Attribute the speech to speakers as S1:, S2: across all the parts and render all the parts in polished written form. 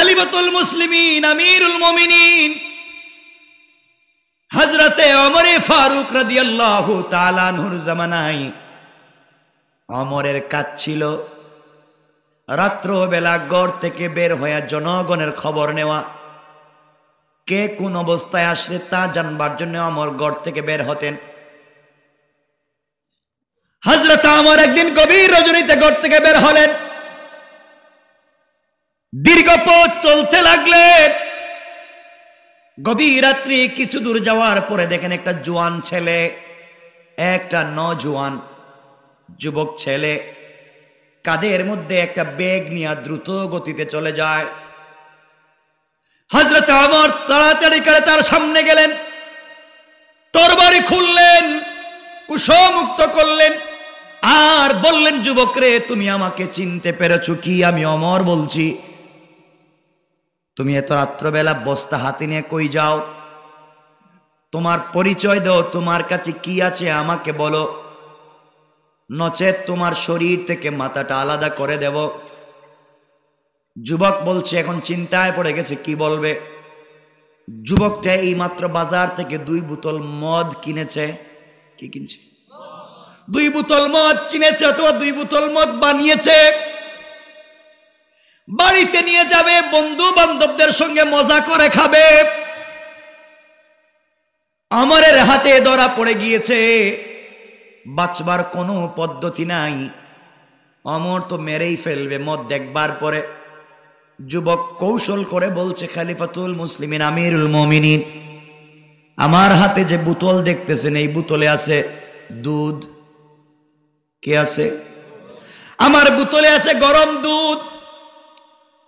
S1: খলিফাতুল মুসলিমিন আমিরুল মুমিনিন হযরতে ওমরে ফারুক রাদিয়াল্লাহু তাআলা আনহুর জামানায় ওমরের কাজ ছিল রাত্রবেলা গড় থেকে বের হয়ে জনগণের খবর নেওয়া, কে কোন অবস্থায় আসছে তা জানবার জন্য ওমর গড় থেকে বের হতেন। হযরত ওমর একদিন গভীর রজনীতে গড় থেকে বের হলেন, দীর্ঘ পথ চলতে লাগলেন। গভীর রাত্রি কিছু দূর যাওয়ার পরে দেখেন একটা জোয়ান ছেলে, একটা নওজোয়ান যুবক ছেলে কাঁধের মধ্যে একটা ব্যাগ নিয়ে দ্রুত গতিতে চলে যায়। হযরত ওমর তাড়াতাড়ি করে তার সামনে গেলেন, তরবারি খুললেন, কুশমুক্ত করলেন আর বললেন, যুবক রে, তুমি আমাকে চিনতে পেরেছো কি? আমি ওমর বলছি। তুমি এত রাত্রবেলা বস্তা হাতে নিয়ে কই যাও? তোমার পরিচয় দাও, তোমার কাছে কি আছে আমাকে বলো, নচেত তোমার শরীর থেকে মাথাটা আলাদা করে দেব। যুবক বলছে, এখন চিন্তায় পড়ে গেছে, কি বলবে। যুবকটা এই মাত্র বাজার থেকে 2 বোতল মদ কিনেছে। কি কিনছে? 2 বোতল মদ কিনেছে, অথবা 2 বোতল মদ বানিয়েছে, বাড়িতে নিয়ে যাবে, বন্ধু বান্ধবদের সঙ্গে মজা করে খাবে। ওমরের হাতে ধরা পড়ে গিয়েছে, বাঁচবার কোনো পদ্ধতি নাই। ওমর তো মেরেই ফেলবে মদ দেখবার পরে। যুবক কৌশল করে বলছে, খলিফাতুল মুসলিমিন আমিরুল মুমিনিন, আমার হাতে যে বোতল দেখতেছেন এই বোতলে আছে দুধ। কে আছে? আমার বোতলে আছে গরম দুধ।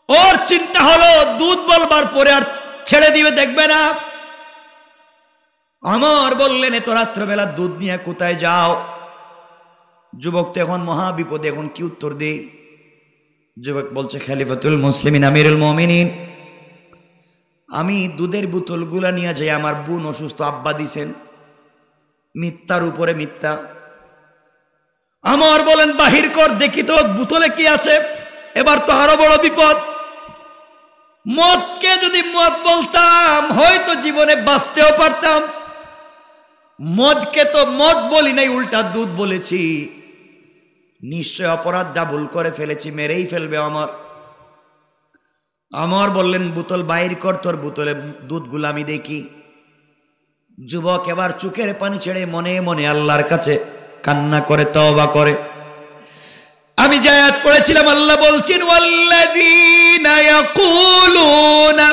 S1: ওর চিন্তা হলো দুধ বলবার পরে আর ছেড়ে দিবে, দেখবে না। ওমর বললেন, এত রাত্রবেলা দুধ নিয়ে কোথায় যাও? যুবক তো এখন মহা বিপদে, এখন কি উত্তর দেই? যুবক বলছে, খলিফাতুল মুসলিমিন আমিরুল মুমিনিন, আমি দুধের বোতলগুলা নিয়ে যাই, আমার বোন অসুস্থ, আব্বা দিছেন। মিথ্যার উপরে মিথ্যা। ওমর বলেন, বাহির কর দেখি তো বোতলে কি আছে। এবার তো আরো বড় বিপদ। মদকে যদি মদ বলতাম হয়তো জীবনে বাঁচতেও পারতাম। মদকে তো মদ বলি নাই, উল্টা দুধ বলেছি। নিশ্চয় অপরাধ ডাবল করে ফেলেছি, মেরেই ফেলবে ওমর। ওমর বললেন, বোতল বাইর কর, তোর বোতলে দুধগুলো আমি দেখি। যুবক এবার চোখের পানি ছেড়ে মনে মনে আল্লাহর কাছে কান্না করে তওবা করে। আমি যে আয়াত পড়েছিলাম, আল্লাহ বলছেন, ওয়াল্লাযীনা ইয়াকুলুনা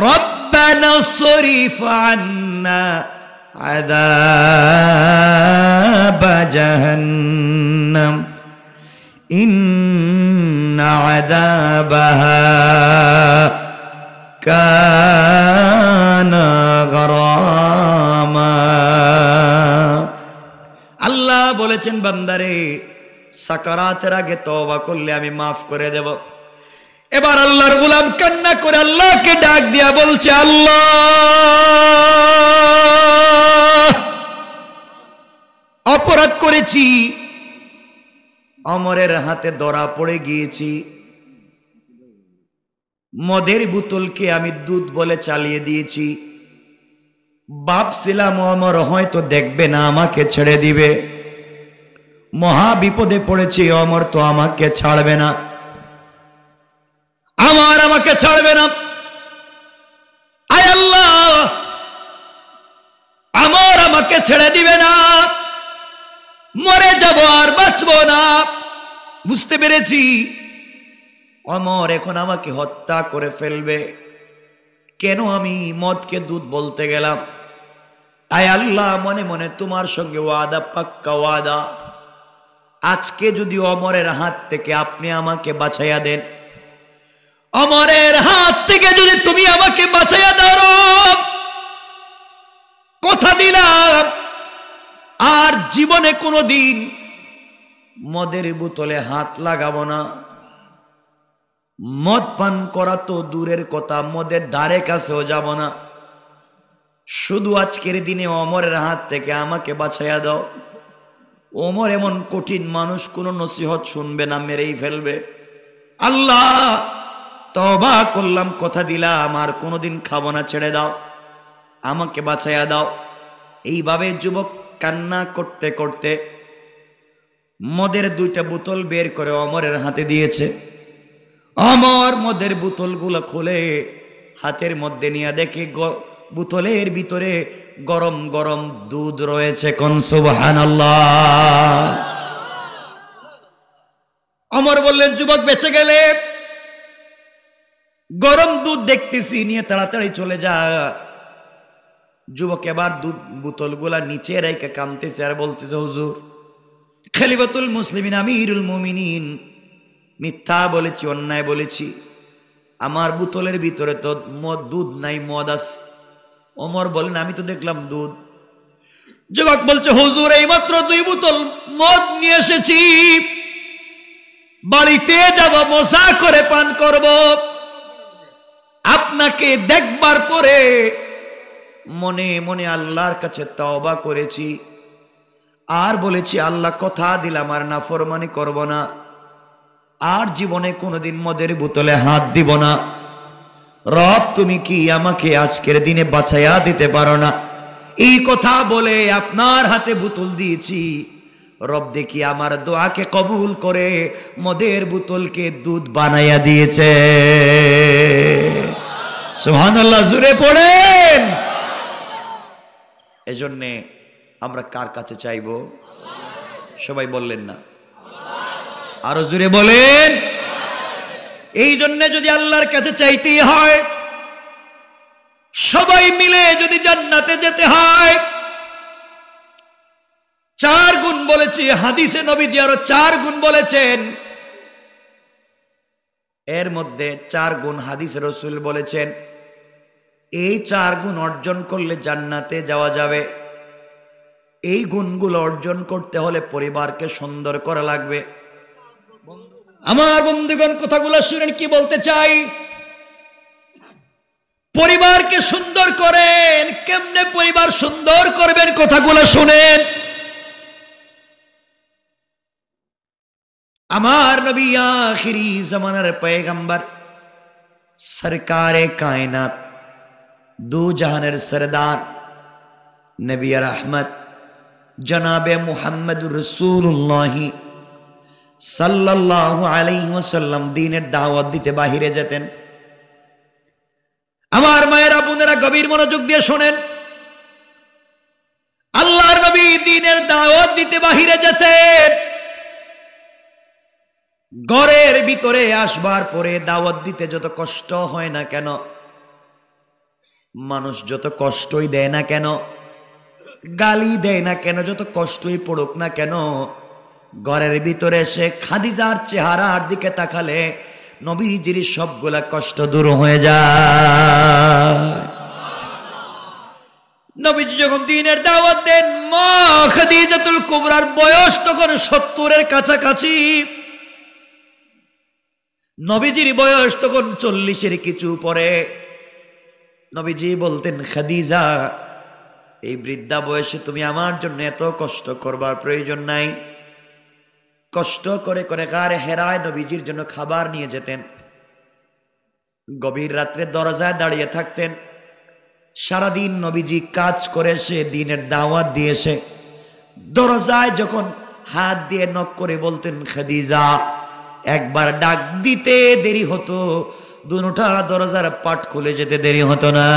S1: রাব্বানা সরিফ আন্না আযাবা জাহান্নাম ইন্না আযাবাহা কানা গরামা। আল্লাহ বলেছেন, বান্দারে, সাকারাতের আগে তওবা করলে আমি মাফ করে দেব। এবার আল্লাহর গোলাম কান্না করে আল্লাহকে ডাক দিয়া বলছে, আল্লাহ, অপরাধ করেছি, ওমরের হাতে ধরা পড়ে গিয়েছি, মদের বোতলকে আমি দুধ বলে চালিয়ে দিয়েছি। ভাবছিলাম ওমর হয়তো দেখবে না, আমাকে ছেড়ে দিবে। মহা বিপদে পড়েছি, ওমর তো আমাকে ছাড়বে না, আমাকে ছাড়বে না। আয় আল্লাহ, আমাকে ছেড়ে দিবে না, মরে যাব আর বাঁচবো না। বুঝতে পেরেছি ওমর এখন আমাকে হত্যা করে ফেলবে। কেন আমি মদকে দুধ বলতে গেলাম? আয় আল্লাহ, মনে মনে তোমার সঙ্গে ওয়াদা, পাক্কা ওয়াদা, আজকে যদি ওমরের হাত থেকে আপনি আমাকে বাঁচাইয়া দেন, ওমরের হাত থেকে যদি তুমি আমাকে বাঁচাইয়া দাও, কথা দিলাম আর জীবনে কোনোদিন মদের বোতলে হাত লাগাবো না। মদ পান করা তো দূরের কথা, মদের ধারে কাছেও যাব না। শুধু আজকের দিনে ওমরের হাত থেকে আমাকে বাঁচাইয়া দাও। ওমর এমন কঠিন মানুষ, কোন নসিহত শুনবে না, মেরেই ফেলবে। আল্লাহ, তওবা করলাম, কথা দিলাম আর কোনোদিন খাবো না, ছেড়ে দাও, আমাকে বাঁচাইয়া দাও। এইভাবে যুবক কান্না করতে করতে মদের 2টা বোতল বের করে ওমরের হাতে দিয়েছে। ওমর মদের বোতলগুলো খুলে হাতের মধ্যে নিয়ে দেখে বোতলের ভিতরে গরম গরম দুধ রয়েছে। কোন সুবহানাল্লাহ। ওমর বললেন, যুবক বেঁচে গেলে, গরম দুধ দেখতেছি, নিয়ে তাড়াতাড়ি চলে যা। যুবক এবার দুধ বোতলগুলা নিচে রেখে কাঁদতেছে আর বলতেছে, হুজুর, খলিফাতুল মুসলিমিন আমিরুল মুমিনিন, মিথ্যা বলেছি, অন্যায় বলেছি, আমার বোতলের ভিতরে তো দুধ নাই, মদ আছে। ওমর বলেন, আমি তো দেখলাম দুধ। যুবক বলছে, হুজুর, এইমাত্র 2 বোতল মদ নিয়ে এসেছি, বাড়িতে যাব, মজা করে পান করব। আপনাকে দেখবার পরে মনে মনে আল্লাহর কাছে তওবা করেছি আর বলেছি, আল্লাহ, কথা দিলাম আর নাফরমানি করব না, আর জীবনে কোনোদিন মদের বোতলে হাত দিব না। রব, তুমি কি আমাকে আজকের দিনে বাঁচাইয়া দিতে পারো না? এই কথা বলে আপনার হাতে বোতল দিয়েছি। রব দেখি আমার দোয়াকে কবুল করে মদের বোতলকে দুধ বানাইয়া দিয়েছে। সুবহানাল্লাহ, জোরে পড়েন। এজন্যে আমরা কার কাছে চাইব? সবাই বললেন না, আরো জোরে বলেন। এই জন্য যদি আল্লাহর কাছে চাইতেই হয়, সবাই মিলে যদি জান্নাতে যেতে হয়, 4 গুণ বলেছি হাদিসে, নবীজি আরো 4 গুণ বলেছেন। এর মধ্যে 4 গুণ হাদিসে রাসূল বলেছেন, এই 4 গুণ অর্জন করলে জান্নাতে যাওয়া যাবে। এই গুণগুলো অর্জন করতে হলে পরিবারকে সুন্দর করা লাগবে। আমার বন্ধুগণ, কথাগুলো শুনেন, কি বলতে চাই। পরিবারকে সুন্দর করেন, কেমনে পরিবার সুন্দর করবেন, কথাগুলো শুনেন। আমার নবী আখিরি জামানার পয়গম্বর, সরকারে কায়নাত, দু জাহানের সরদার, নবী রহমত জনাবে মুহাম্মদুর রাসূলুল্লাহ সাল্লাল্লাহু আলাইহি ওয়াসাল্লাম দ্বীনের দাওয়াত দিতে বাহিরে যেতেন। আমার মায়েরা, বোনেরা, গভীর মনোযোগ দিয়ে শোনেন। আল্লাহর নবী দ্বীনের দাওয়াত দিতে বাহিরে যেতেন। ঘরের ভিতরে আসবার পরে দাওয়াত দিতে যত কষ্ট হয় না কেন, মানুষ যত কষ্টই দেয় না কেন, গালি দেয় না কেন, যত কষ্টই পড়ুক না কেন, ঘরের ভিতরে এসে খাদিজার চেহারার দিকে তাকালে নবীজির সবগুলা কষ্ট দূর হয়ে যায়। নবীজি যখন দ্বীনের দাওয়াত দেন, মা খাদিজাতুল কুবরার বয়স তখন 70-এর কাছাকাছি, নবীজির বয়স তখন 40-এর কিছু পরে। নবীজি বলতেন, খাদিজা, এই বৃদ্ধা বয়সে তুমি আমার জন্য এত কষ্ট করবার প্রয়োজন নাই। কষ্ট করে করে গারে হেরায় নবীজির জন্য খাবার নিয়ে যেতেন। গভীর রাত্রে দরজায় দাঁড়িয়ে থাকতেন। সারাদিন নবীজি কাজ করে এসে, দ্বীনের দাওয়াত দিয়ে এসে দরজায় যখন হাত দিয়ে নক করে বলতেন, খাদিজা, একবার ডাক দিতে দেরি হতো, দুটা দরজার পাট খুলে যেতে দেরি হতো না।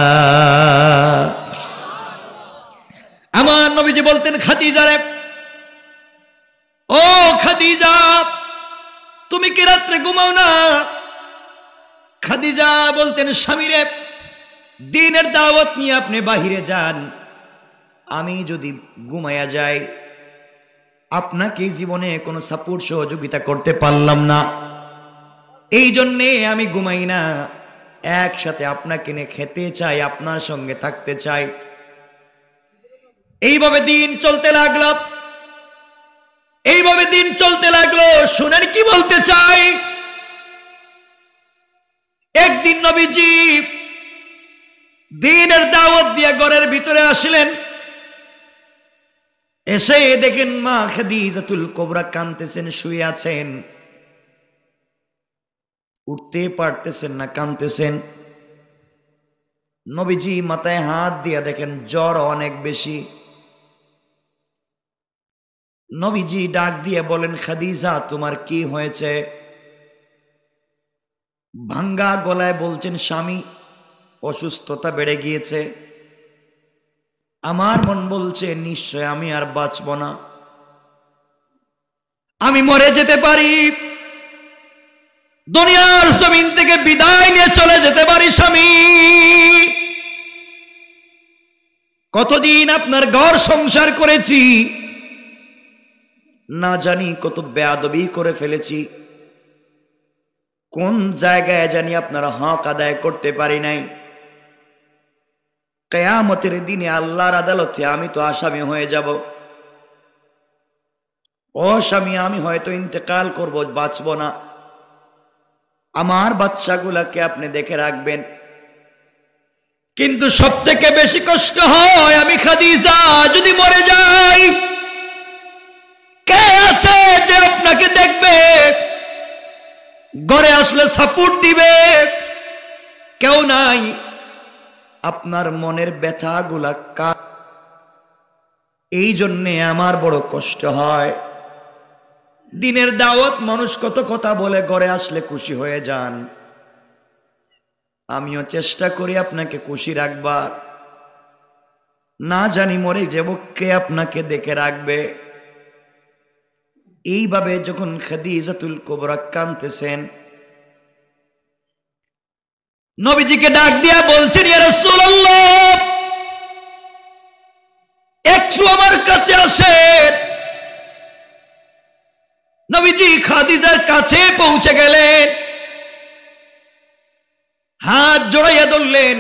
S1: আমার নবীজি বলতেন, খাদিজা রে, ও খাদিজা, তুমি কি রাত্রে ঘুমাও না? খাদিজা বলতেন, স্বামী রে, দ্বীনের দাওয়াত নিয়ে আপনি বাহিরে যান, আমি যদি ঘুমায়া যাই, আপনাকে জীবনে কোনো সাপোর্ট সহযোগিতা করতে পারলাম না, এই জন্যে আমি ঘুমাই না। একসাথে আপনাকে নিয়ে খেতে চাই, আপনার সঙ্গে থাকতে চাই। এইভাবে দিন চলতে লাগলো, এইভাবে দিন চলতে লাগলো। শুনেন কি বলতে চাই। একদিন নবীজি দ্বীনের দাওয়াত দিয়ে ঘরের ভিতরে আসলেন। এসে দেখেন মা খাদিজাতুল কুবরা কাঁদতেছেন, শুয়ে আছেন। উঠতে পারতেছেন না, কাঁদতেছেন। নবীজি মাথায় হাত দিয়া দেখেন জ্বর অনেক বেশি। নবীজি ডাক দিয়ে বলেন, খাদিজা তোমার কি হয়েছে? ভাঙ্গা গলায় বলছেন, স্বামী অসুস্থতা বেড়ে গিয়েছে। আমার মন বলছে নিশ্চয় আমি আর বাঁচব না, আমি মরে যেতে পারি, দুনিয়ার জমিন থেকে বিদায় নিয়ে চলে যেতে পারি। স্বামী কতদিন আপনার ঘর সংসার করেছি, না জানি কত বেয়াদবি করে ফেলেছি, কোন জায়গায় জানি আপনার হক আদায় করতে পারি নাই। কিয়ামতের দিনে আল্লাহর আদালতে আমি তো আসামি হয়ে যাব। ও স্বামী, আমি হয়তো ইন্তেকাল করব, বাঁচব না, আমার বাচ্চাগুলাকে আপনি দেখে রাখবেন। কিন্তু সব থেকে বেশি কষ্ট হয় আমি খাদিজা যদি মরে যাই। কে আছে যে আপনাকে দেখবে, ঘরে আসলে সাপোর্ট দিবে? কেউ নাই। আপনার মনের ব্যথাগুলা কার? এই জন্যে আমার বড় কষ্ট হয়। দিনের দাওয়াত মানুষ কত কথা বলে, ঘরে আসলে খুশি হয়ে যান। আমিও চেষ্টা করি আপনাকে খুশি রাখবার, না জানি মরে যাব কে আপনাকে দেখে রাখবে। এইভাবে যখন খাদিজাতুল কুবরা কাঁদতেছেন, নবীজিকে ডাক দিয়া বলছেন, ইয়া রাসূলুল্লাহ একটু আমার কাছে আসেন। নবীজি খাদিজার কাছে পৌঁছে গেলেন, হাত জড়াইয়া ধরলেন।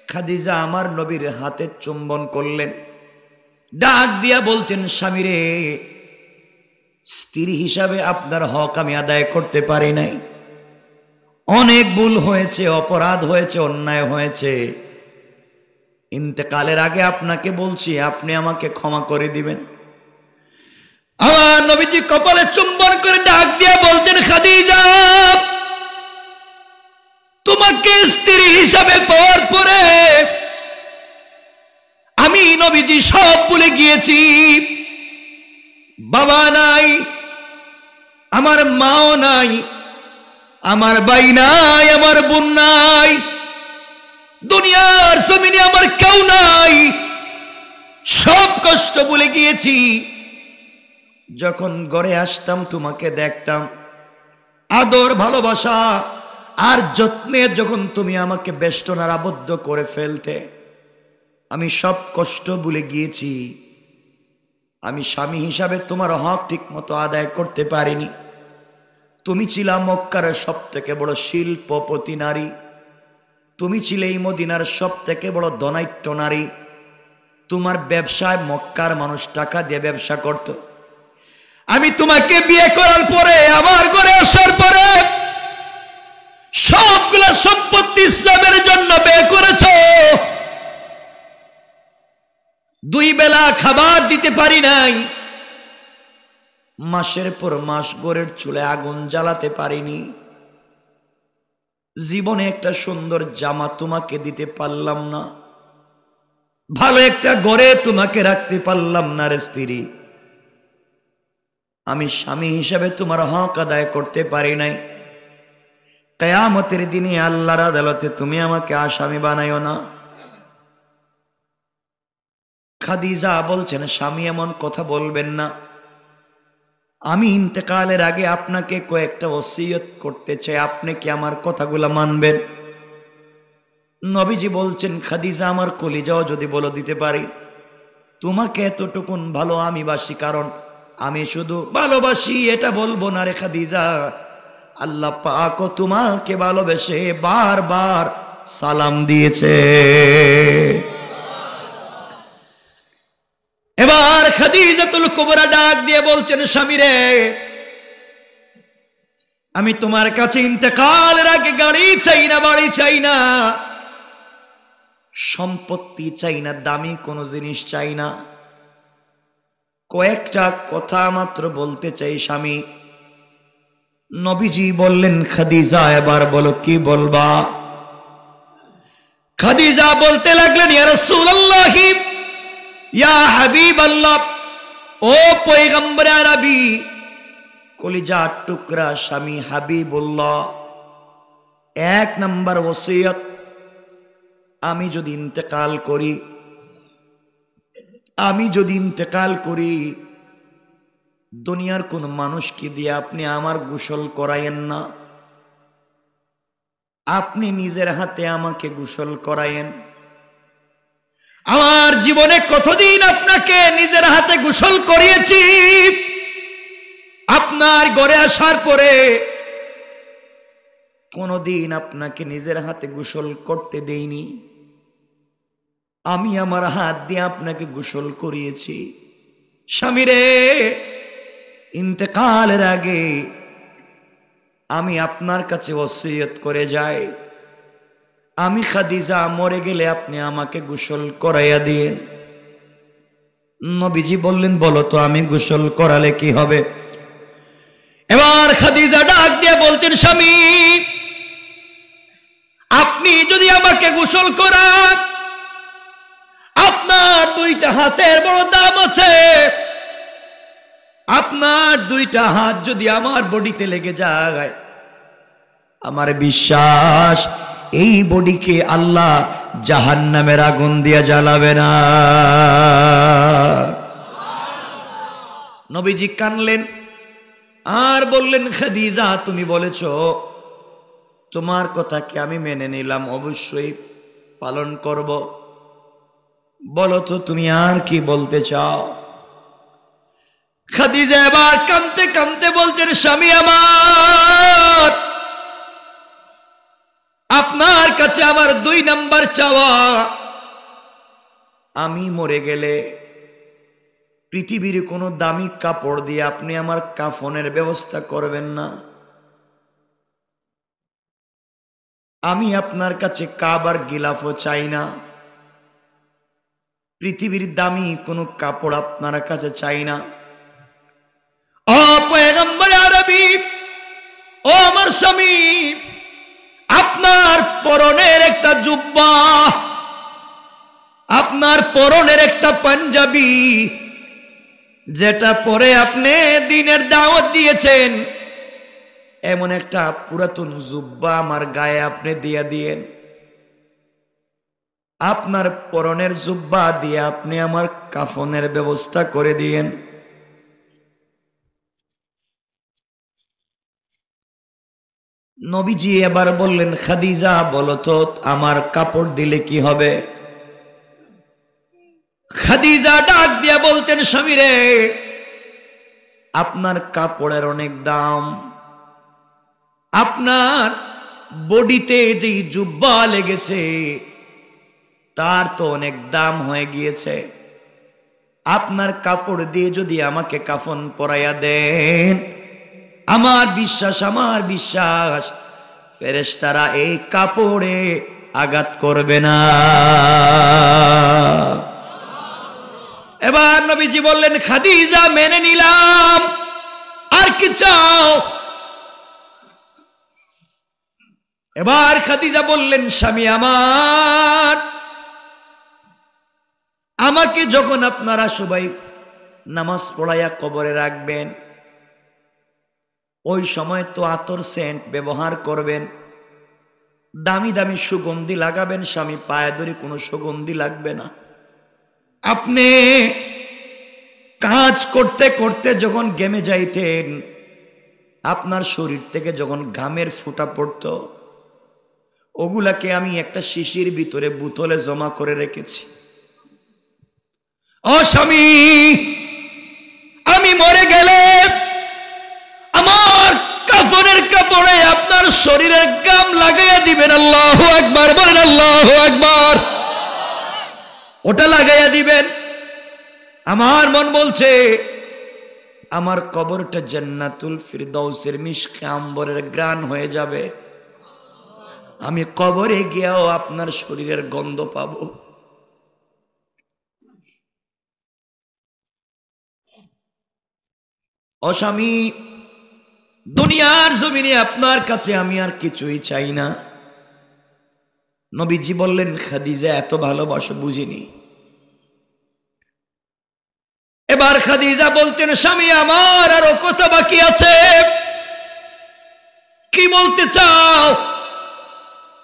S1: খাদিজা আমার নবীর হাতে চুম্বন করলেন, ডাক দিয়া বলছেন, স্বামীরে স্ত্রী হিসাবে আপনার হক আমি আদায় করতে পারি নাই, অনেক ভুল হয়েছে, অপরাধ হয়েছে, অন্যায় হয়েছে। ইন্তেকালের আগে আপনাকে বলছি আপনি আমাকে ক্ষমা করে দিবেন। আমার নবীজি কপালে চুম্বন করে ডাক দিয়া বলছেন, খাদিজা তোমাকে স্ত্রী হিসাবে পাওয়ার পরে আমি নবীজি সব ভুলে গিয়েছি। বাবা নাই, আমার মাও নাই, আমার ভাই নাই, আমার বোন নাই, দুনিয়ার জমিনে আমার কেউ নাই, সব কষ্ট ভুলে গিয়েছি। যখন ঘরে আসতাম তোমাকে দেখতাম, আদর ভালোবাসা আর যত্নে যখন তুমি আমাকে বেষ্টনার আবদ্ধ করে ফেলতে, আমি সব কষ্ট ভুলে গিয়েছি। আমি স্বামী হিসাবে তোমার হক ঠিক মতো আদায় করতে পারিনি। তুমি ছিলা মক্কার সব থেকে বড় শিল্পপতি নারী, তুমি ছিলে এই মদিনার সব থেকে বড় ধনাঢ্য নারী। তোমার ব্যবসায় মক্কার মানুষ টাকা দিয়ে ব্যবসা করত। আমি তোমাকে বিয়ে করার পরে, আমার ঘরে আসার পরে সবগুলা সম্পত্তি ইসলামের জন্য ব্যয় করেছ। 2 বেলা খাবার দিতে পারি নাই, মাসের পর মাস ঘরের চুলে আগুন জ্বালাতে পারিনি, জীবনে একটা সুন্দর জামা তোমাকে দিতে পারলাম না, ভালো একটা ঘরে তোমাকে রাখতে পারলাম না রে স্ত্রী। আমি স্বামী হিসাবে তোমার হক আদায় করতে পারি নাই। কিয়ামতের দিনে আল্লাহর আদালতে তুমি আমাকে আসামি বানাইও না। খাদিজা বলছেন, স্বামী এমন কথা বলবেন না, আমি ইন্তেকালের আগে আপনাকে কয়েকটা ওসিয়ত করতে চাই, আপনি কি আমার কথাগুলো মানবেন? নবীজি বলছেন, খাদিজা আমার কলিজাও যদি বলে দিতে পারি, তোমাকে এতটুকুন ভালো আমি বাসি, কারণ আমি শুধু ভালোবাসি এটা বলবো না রে খাদিজা, আল্লাহ পাক তোমাকে ভালোবেসে বারবার সালাম দিয়েছে। এবার খাদিজাতুল কুবরা ডাক দিয়ে বলছেন, স্বামী রে আমি তোমার কাছে ইন্তেকালের আগে গাড়ি চাই না, বাড়ি চাই না, সম্পত্তি চাই না, দামি কোনো জিনিস চাই না, কয়েকটা কথা মাত্র বলতে চাই স্বামী। নবীজি বললেন, খাদিজা এবার বলো কি বলবা? খাদিজা বলতে লাগলেন, ইয়া রাসূলুল্লাহ, ইয়া হাবিবাল্লাহ, ও পয়গম্বর আরবি, কলিজার টুকরা স্বামী হাবিবুল্লাহ, এক নাম্বার ওসিয়ত, আমি যদি ইন্তেকাল করি দুনিয়ার কোন মানুষকে দিয়ে আপনি আমার গোসল করায়েন না, আপনি নিজের হাতে আমাকে গোসল করায়েন। আমার জীবনে কতদিন আপনাকে নিজের হাতে গোসল করিয়েছি, আপনার ঘরে আসার পরে কোনদিন আপনাকে নিজের হাতে গোসল করতে দেইনি। আমি আমার হাত দিয়ে আপনাকে গোসল করিয়েছি। স্বামীরে, ইন্তেকালের আগে আমি আপনার কাছে ওসিয়ত করে যাই, আমি খাদিজা মরে গেলে আপনি আমাকে গোসল করাইয়া দিয়েন। নবীজি বললেন, বলো তো আমি গোসল করালে কি হবে? এবার খাদিজা ডাক দিয়ে বলছেন, স্বামী, আপনি যদি আমাকে গোসল করান, আপনার দুইটা হাতের বড় দাম আছে। আপনার দুইটা হাত যদি আমার বডিতে লেগে যায়, আমার বিশ্বাস এই বডিকে আল্লাহ জাহান্নামের আগুন দিয়া জ্বালাবে না। নবীজি কানলেন আর বললেন, খাদিজা তুমি বলেছ, তোমার কথা কি আমি মেনে নিলাম, অবশ্যই পালন করব। বলো তো তুমি আর কি বলতে চাও? খাদিজা এবার কাঁদতে কাঁদতে বলছেন, স্বামী আমার, আপনার কাছে আমার 2 নাম্বার চাওয়া, আমি মরে গেলে পৃথিবীর কোনো দামি কাপড় দিয়ে আপনি আমার কাফনের ব্যবস্থা করবেন না। আমি আপনার কাছে কাবার গিলাফও চাই না, পৃথিবীর দামি কোনো কাপড় আপনার কাছে চাই না। ও পয়গম্বর আরবি, ও আমার স্বামী, আপনার পরনের একটা জুব্বা, আপনার পরনের একটা পাঞ্জাবি, যেটা পরে আপনি দ্বীনের দাওয়াত দিয়েছেন, এমন একটা পুরাতন জুব্বা আমার গায়ে আপনি দিয়ে দিয়েন। আপনার পরনের জুব্বা দিয়ে আপনি আমার কাফনের ব্যবস্থা করে দিয়েন। নবীজি এবার বললেন, খাদিজা বলো তো আমার কাপড় দিলে কি হবে? খাদিজা ডাক দিয়া বলছেন, স্বামী রে, আপনার কাপড়ের অনেক দাম, আপনার বডিতে যেই জুব্বা লেগেছে তার তো অনেক দাম হয়ে গিয়েছে। আপনার কাপড় দিয়ে যদি আমাকে কাফন পরাইয়া দেন, আমার বিশ্বাস ফেরেশতারা এই কাপড়ে আঘাত করবে না। এবার নবীজি বললেন, খাদিজা মেনে নিলাম, আর কি চাও? এবার খাদিজা বললেন, স্বামী আমার, আমাকে যখন আপনারা সবাই নামাজ পড়াইয়া কবরে রাখবেন, ওই সময় তো আতর সেন্ট ব্যবহার করবেন, দামি দামি সুগন্ধি লাগাবেন। স্বামী পায়ে ধরে কোনো সুগন্ধি লাগবে না। আপনি কাজ করতে করতে যখন ঘেমে যাইতেন, আপনার শরীর থেকে যখন ঘামের ফোঁটা পড়ত, ওগুলাকে আমি একটা শিশির ভিতরে বোতলে জমা করে রেখেছি। ও স্বামী, আমি মরে গেলে আমার কাফনের কাপড়ে আপনার শরীরের গাম লাগাইয়া দিবেন। আল্লাহু আকবার বলেন, আল্লাহু আকবার। ওটা লাগাইয়া দিবেন। আমার মন বলছে আমার কবরটা জান্নাতুল ফিরদাউসের মিশকে আম্বরের গ্রান হয়ে যাবে। আমি কবরে গিয়েও আপনার শরীরের গন্ধ পাবো। ও স্বামী, দুনিয়ার জমিনে আপনার কাছে আমি আর কিছুই চাই না। নবীজি বললেন, খাদিজা এত ভালোবাসো বুঝিনি। এবার খাদিজা বলছেন, স্বামী আমার আরো কথা বাকি আছে। কি বলতে চাও?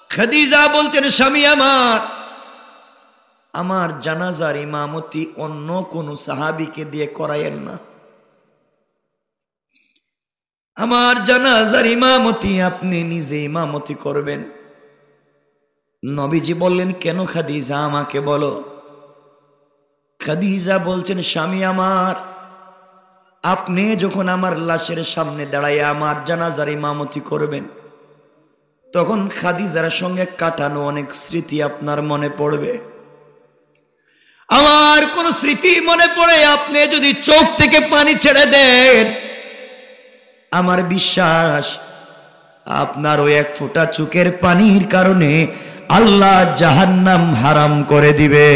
S1: খাদিজা বলছেন, স্বামী আমার জানাজার ইমামতি অন্য কোন সাহাবীকে দিয়ে করায়েন না। আমার জানাজার ইমামতি আপনি নিজে ইমামতি করবেন। নবীজি বললেন, কেন খাদিজা আমাকে বলো। খাদিজা বলছেন, স্বামী আমার, আপনি যখন আমার লাশের সামনে দাঁড়াইয়া আমার জানাজার ইমামতি করবেন, তখন খাদিজার সঙ্গে কাটানো অনেক স্মৃতি আপনার মনে পড়বে। আমার কোন স্মৃতি মনে পড়ে আপনি যদি চোখ থেকে পানি ছেড়ে দেন, আমার বিশ্বাস আপনার ওই এক ফোঁটা চোখের পানির কারণে আল্লাহ জাহান্নাম হারাম করে দিবে।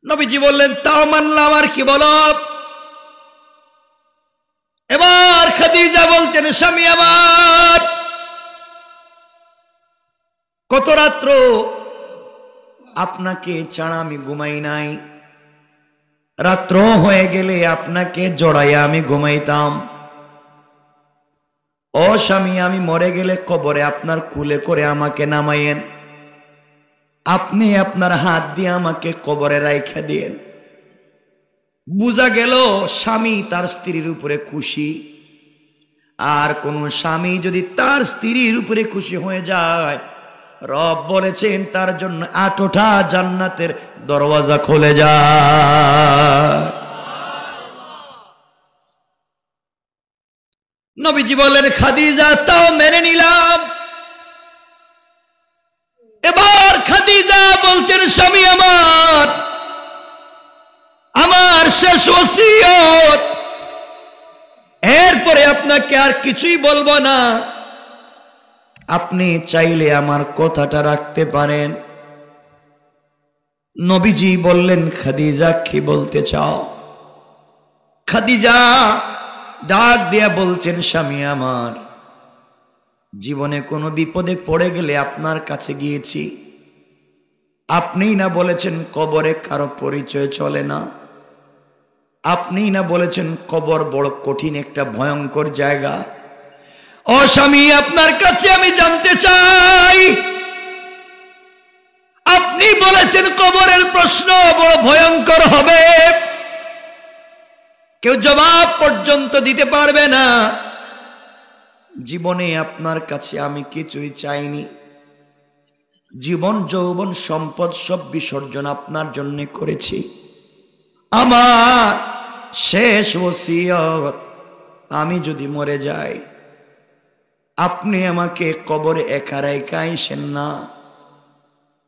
S1: নবীজি বললেন, তাও মানলাম, আর কি বলো। এবার খাদিজা বলছেন, স্বামী আমার, কত রাত্র আপনাকে ছাড়া আমি ঘুমাই নাই। রাত্র হয়ে গেলে আপনাকে জড়াইয়া আমি ঘুমাইতাম। ও স্বামী, আমি মরে গেলে কবরে আপনার কুলে করে আমাকে নামাইয়েন। আপনি আপনার হাত দিয়ে আমাকে কবরে রাইখা দিয়েন। বুঝা গেল স্বামী তার স্ত্রীর উপরে খুশি। আর কোন স্বামী যদি তার স্ত্রীর উপরে খুশি হয়ে যায়, রব বলেছেন তার জন্য 8টা জান্নাতের দরওয়াজা খুলে যায়। নবীজি বলেন, খাদিজা তাও মেনে নিলাম। এবার খাদিজা বলছেন, স্বামী আমার শেষ ওসিয়ত, এরপরে আপনাকে আর কিছুই বলবো না। আপনি চাইলে আমার কথাটা রাখতে পারেন। নবীজি বললেন, খাদিজা কি বলতে চাও? খাদিজা ডাক দিয়া বলছেন, স্বামী আমার, জীবনে কোনো বিপদে পড়ে গেলে আপনার কাছে গিয়েছি। আপনিই না বলেছেন কবরে কারো পরিচয় চলে না। আপনিই না বলেছেন কবর বড় কঠিন একটা ভয়ঙ্কর জায়গা। ও স্বামী, আপনার কাছে আমি জানতে চাই, আপনি বলেছেন কবরের প্রশ্ন বড় ভয়ঙ্কর হবে, কেউ জবাব পর্যন্ত দিতে পারবে না। জীবনে আপনার কাছে আমি কিছুই চাইনি। জীবন যৌবন সম্পদ সব বিসর্জন আপনার জন্য করেছি। আমার শেষ ওসিয়ত, আমি যদি মরে যাই, আপনি আমাকে কবরে একা রেখে আইসেন না।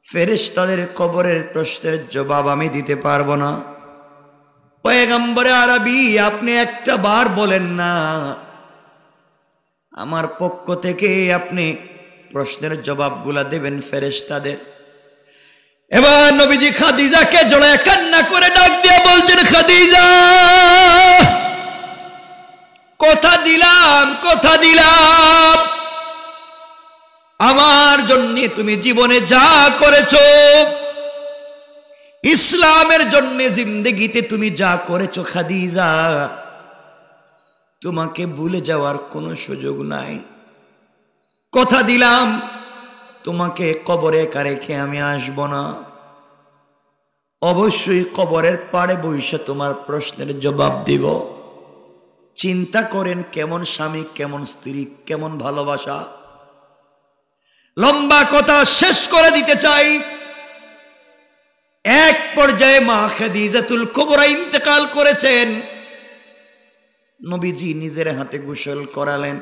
S1: ফেরেশতাদের কবরের প্রশ্নের জবাব আমি দিতে পারবো না। পয়গম্বরে আরবি, আপনি একটা বার বলেন না, আমার পক্ষ থেকে আপনি প্রশ্নের জবাবগুলা দেবেন ফেরেশতাদের। এবার নবীজি খাদিজাকে জড়ায় কান্না করে ডাক দিয়ে বলছেন, খাদিজা, কথা দিলাম আমার জন্য তুমি জীবনে যা করেছো, ইসলামের জন্য জিন্দেগিতে তুমি যা করেছো, খাদিজা, তোমাকে ভুলে যাওয়ার কোনো সুযোগ নাই। কথা দিলাম তোমাকে কবরে একা রেখে আমি আসব না। অবশ্যই কবরের পাড়ে বসে তোমার প্রশ্নের জবাব দিব। চিন্তা করেন কেমন স্বামী, কেমন স্ত্রী, কেমন ভালোবাসা। লম্বা কথা শেষ করে দিতে চাই। এক পর্যায়ে মা খাদিজাতুল কুবরা ইন্তেকাল করেছেন। নবীজি নিজের হাতে গোসল করালেন।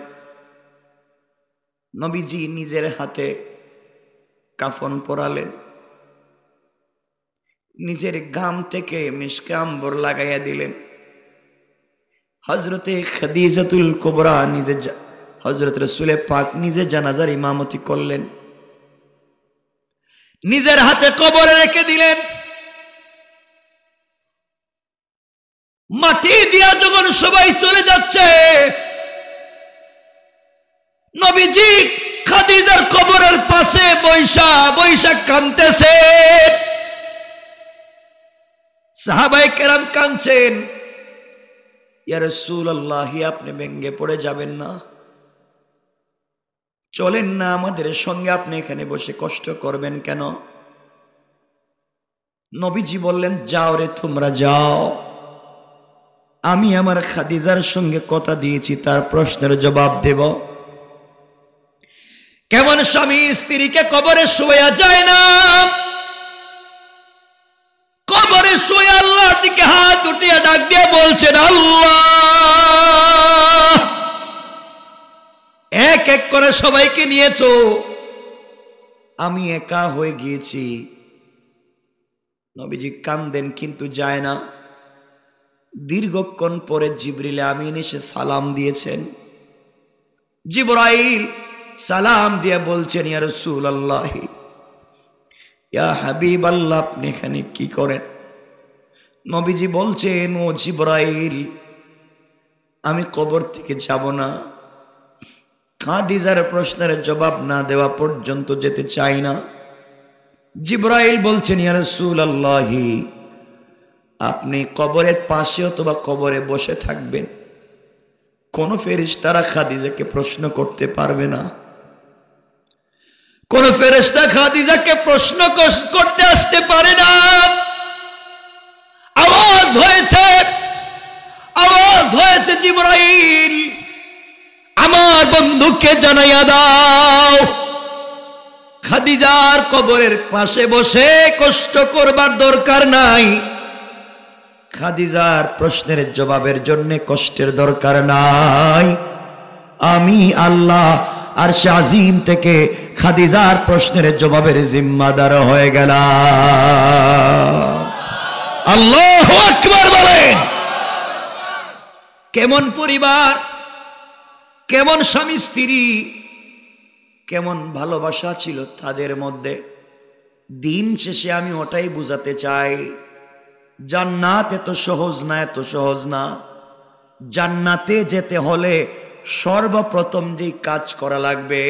S1: নবীজি নিজের হাতে কাফন পরালেন। নিজের গাম থেকে মিশকে আম্বর লাগাইয়া দিলেন। হযরতে খাদিজাতুল কুবরা নিজে, হযরত রাসূল পাক নিজে জানাজার ইমামতি করলেন। নিজের হাতে কবরে রেখে দিলেন। মাটি দিয়া যখন সবাই চলে যাচ্ছে, নবীজি খাদিজার কবরের পাশে বৈশা বৈশা কাঁদতেছে। সাহাবায়ে কেরাম কাঁদছেন। ইয়া রাসূলুল্লাহ, আপনি ভেঙ্গে পড়ে যাবেন না, চলেন না আমাদের সঙ্গে, আপনি এখানে বসে কষ্ট করবেন কেন? নবীজি বললেন, যাও রে তোমরা যাও, আমি আমার খাদিজার সঙ্গে কথা দিয়েছি, তার প্রশ্নের জবাব দেব। কেমন স্বামী স্ত্রীকে কবরে শোয়া যায় না, কবরে শুয়ে আল্লাহর দিকে হাত উঠিয়ে ডাক দিয়ে বলছেন, আল্লাহ, এক এক করে সবাইকে নিয়েছো, আমি একা হয়ে গিয়েছি। নবীজি কান্দেন কিন্তু যায় না। দীর্ঘক্ষণ পরে জিবরিল আমিন এসে সালাম দিয়েছেন। জিবরাইল সালাম দিয়ে বলছেন, ইয়া রাসূলুল্লাহ, ইয়া হাবিবাল্লাহ, আপনি এখানে কি করেন? নবীজি বলছেন, ও জিবরাইল, আমি কবর থেকে যাব না, খাদিজার প্রশ্নের জবাব না দেওয়া পর্যন্ত যেতে চাই না। জিবরাইল বলছেন, ইয়া রাসূলুল্লাহ, আপনি কবরের পাশে অথবা কবরে বসে থাকবেন, কোন ফেরেশতারা খাদিজাকে প্রশ্ন করতে পারবে না, কোন ফেরেশতা খাদিজাকে প্রশ্ন করতে আসতে পারে না। আওয়াজ হয়েছে, জিবরাইল, আমার বন্ধুকে জানাইয়া দাও, খাদিজার কবরের পাশে বসে কষ্ট করবার দরকার নাই, খাদিজার প্রশ্নের জবাবের জন্য কষ্টের দরকার নাই। আমি আল্লাহ আরশে আজিম থেকে খাদিজার প্রশ্নের জবাবের জিম্মাদার হয়ে গেলাম। আল্লাহু আকবার বলেন। কেমন পরিবার, কেমন স্বামী স্ত্রী, কেমন ভালোবাসা ছিল তাদের মধ্যে। দিন শেষে আমি ওটাই বুঝাতে চাই, জান্নাত এত সহজ না, এত সহজ না। জান্নাতে যেতে হলে সর্বপ্রথম যেই কাজ করা লাগবে,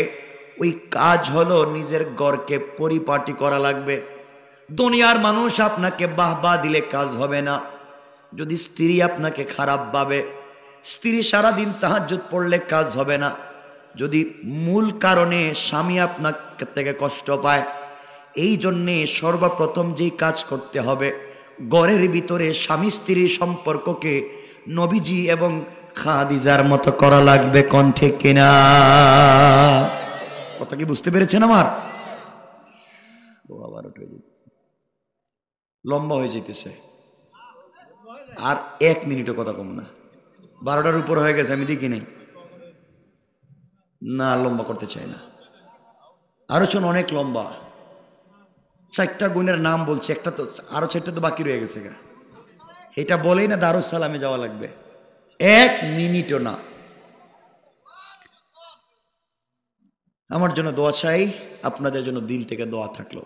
S1: ওই কাজ হলো নিজের ঘরকে পরিপাটি করা লাগবে। দুনিয়ার মানুষ আপনাকে বাহবা দিলে কাজ হবে না। যদি স্ত্রী আপনাকে খারাপ ভাবে, স্ত্রী সারাদিন তাহাজ্জুদ পড়লে কাজ হবে না। যদি মূল কারণে স্বামী আপনার থেকে কষ্ট পায়, এই জন্যে সর্বপ্রথম যেই কাজ করতে হবে, ঘরের ভিতরে স্বামী স্ত্রীর সম্পর্ককে নবীজি এবং খাদিজার মতো করা লাগবে। কণ্ঠে কিনা কথা কি বুঝতে পেরেছেন আমার? লম্বা হয়ে যেতেছে, আর 1 মিনিটও কথা কম না। 12টার উপর হয়ে গেছে, আমি দেখি নাই না, লম্বা করতে চাই না। আলোচনা অনেক লম্বা, 4টা গুণের নাম বলছি, একটা তো আরো 4টা তো বাকি রয়ে গেছে। এটা বলেই না দারুস সালামে যাওয়া লাগবে, 1 মিনিটও না। আমার জন্য দোয়া চাই, আপনাদের জন্য দিল থেকে দোয়া থাকলো।